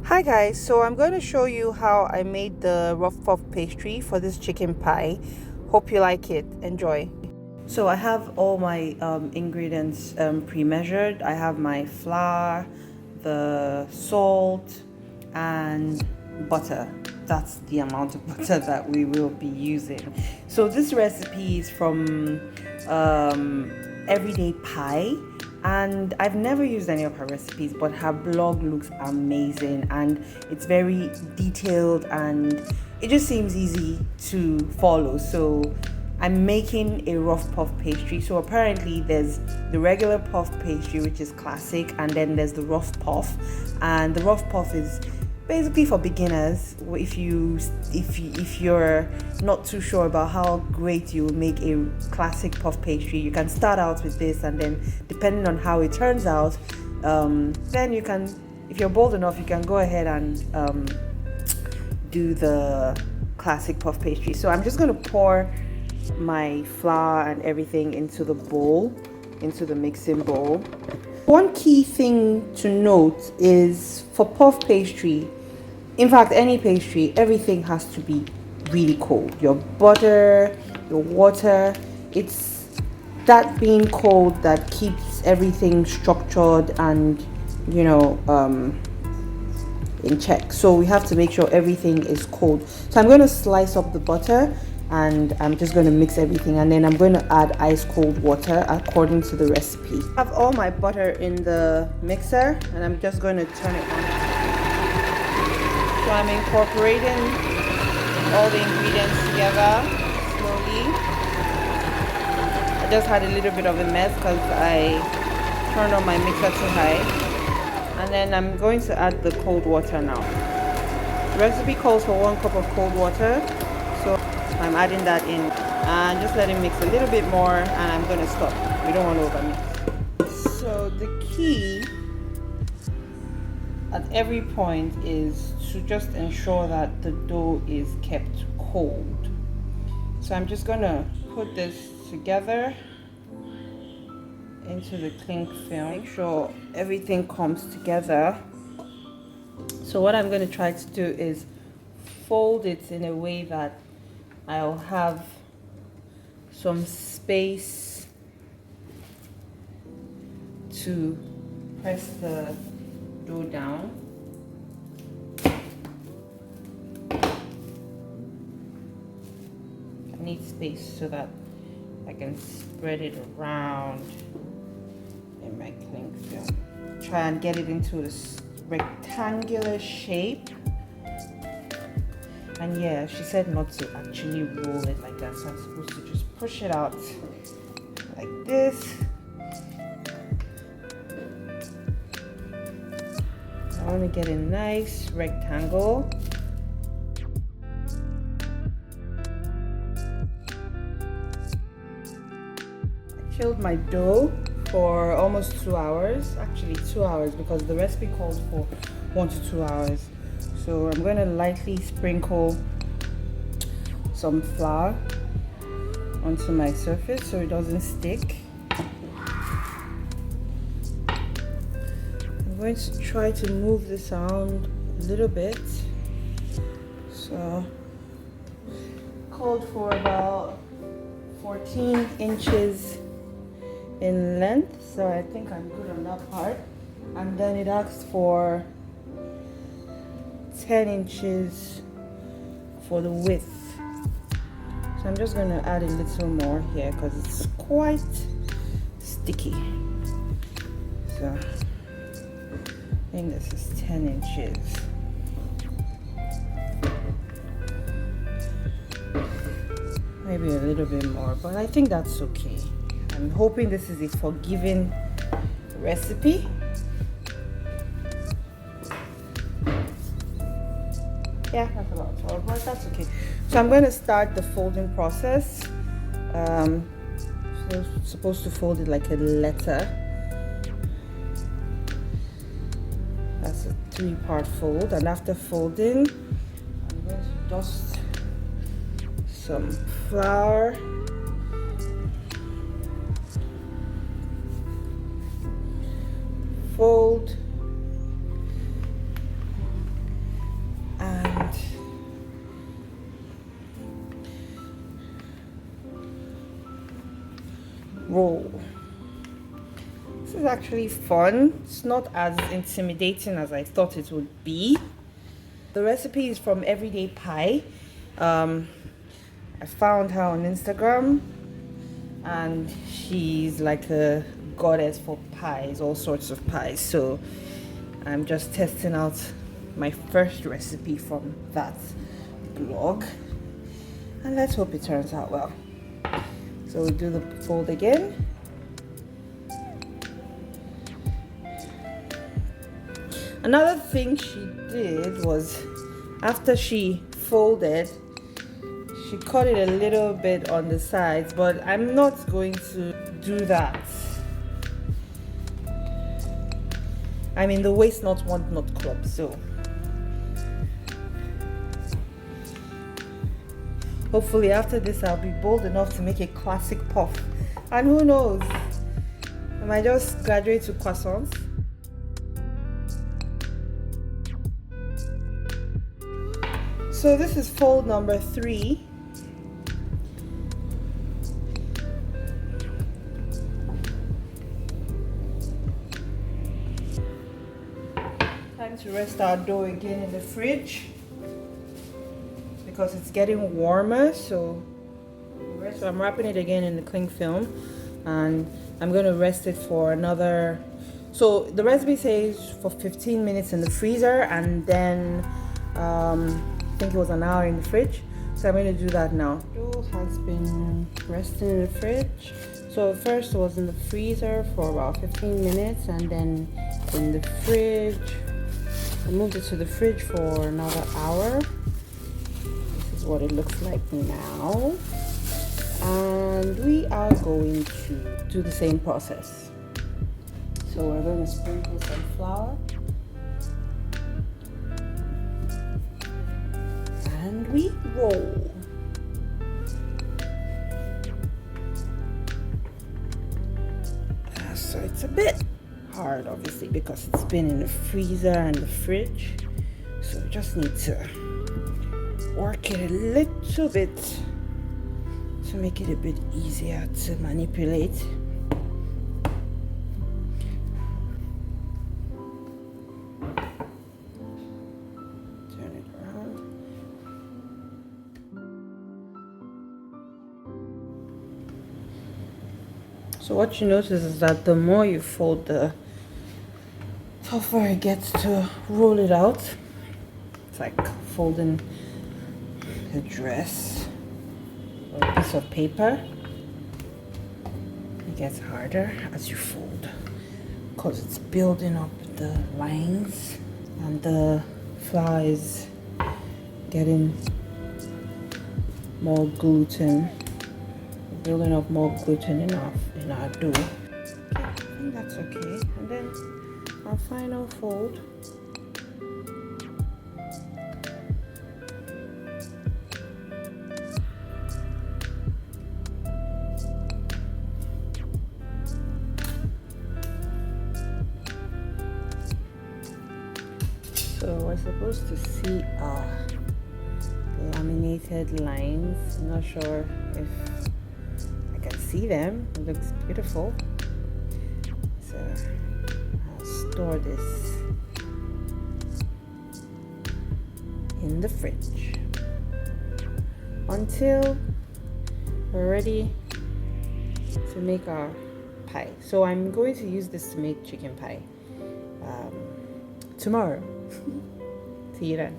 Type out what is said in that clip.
Hi guys, so I'm going to show you how I made the rough puff pastry for this chicken pie. Hope you like it. Enjoy. So I have all my ingredients pre-measured. I have my flour, the salt, and butter. That's the amount of butter that we will be using. So this recipe is from Everyday Pie, and I've never used any of her recipes, but her blog looks amazing and it's very detailed and it just seems easy to follow. So I'm making a rough puff pastry. So apparently there's the regular puff pastry, which is classic, and then there's the rough puff. And the rough puff is basically for beginners. If you're not too sure about how great you will make a classic puff pastry, you can start out with this, and then depending on how it turns out, then you can, if you're bold enough, you can go ahead and do the classic puff pastry. So I'm just going to pour my flour and everything into the bowl, into the mixing bowl. One key thing to note is for puff pastry, in fact any pastry, everything has to be really cold. Your butter, your water, it's that being cold that keeps everything structured and in check. So we have to make sure everything is cold. So I'm going to slice up the butter and I'm just going to mix everything, and then I'm going to add ice cold water according to the recipe. I have all my butter in the mixer and I'm just going to turn it on. So I'm incorporating all the ingredients together slowly. I just had a little bit of a mess because I turned on my mixer too high. And then I'm going to add the cold water now. The recipe calls for 1 cup of cold water, so I'm adding that in and just let it mix a little bit more, and I'm going to stop. We don't want to overmix. So the key at every point is to just ensure that the dough is kept cold. So I'm just going to put this together into the cling film. Make sure everything comes together. So what I'm going to try to do is fold it in a way that I'll have some space to press the dough down. I need space so that I can spread it around in my cling film. Try and get it into a rectangular shape. And yeah, she said not to actually roll it like that, so I'm supposed to just push it out like this. I want to get a nice rectangle. I chilled my dough for almost 2 hours, actually 2 hours, because the recipe calls for 1 to 2 hours. So I'm going to lightly sprinkle some flour onto my surface so it doesn't stick. I'm going to try to move this around a little bit. So called for about 14 inches in length, so I think I'm good on that part. And then it asks for 10 inches for the width. So I'm just going to add a little more here because it's quite sticky. So I think this is 10 inches. Maybe a little bit more, but I think that's okay. I'm hoping this is a forgiving recipe. Yeah, that's about 12, but that's okay. So I'm going to start the folding process. So I'm supposed to fold it like a letter. That's a 3-part fold. And after folding, I'm going to dust some flour. Fold. roll. This is actually fun. It's not as intimidating as I thought it would be. The recipe is from Everyday Pie. I found her on Instagram, and she's like a goddess for pies, all sorts of pies. So I'm just testing out my first recipe from that blog, and let's hope it turns out well. So we do the fold again. Another thing she did was, after she folded, she cut it a little bit on the sides, but I'm not going to do that. I'm in the waste not want not club, so hopefully after this I'll be bold enough to make a classic puff, and who knows, I might just graduate to croissants. So this is fold number 3. Time to rest our dough again in the fridge because it's getting warmer. So I'm wrapping it again in the cling film, and I'm going to rest it for another. So the recipe says for 15 minutes in the freezer, and then I think it was an hour in the fridge, so I'm going to do that now. Dough has been resting in the fridge. So first it was in the freezer for about 15 minutes, and then in the fridge. I moved it to the fridge for another hour. This is what it looks like now, and we are going to do the same process. So we're going to sprinkle some flour. And we roll. So it's a bit hard, obviously, because it's been in the freezer and the fridge. So we just need to work it a little bit to make it a bit easier to manipulate. So what you notice is that the more you fold, the tougher it gets to roll it out. It's like folding a dress or a piece of paper. It gets harder as you fold because it's building up the lines, and the flour is getting more gluten. Building up more gluten in our dough. Okay, I think that's okay. And then our final fold. So we're supposed to see our laminated lines. I'm not sure if see them. It looks beautiful. So I'll store this in the fridge until we're ready to make our pie. So I'm going to use this to make chicken pie tomorrow. See you then.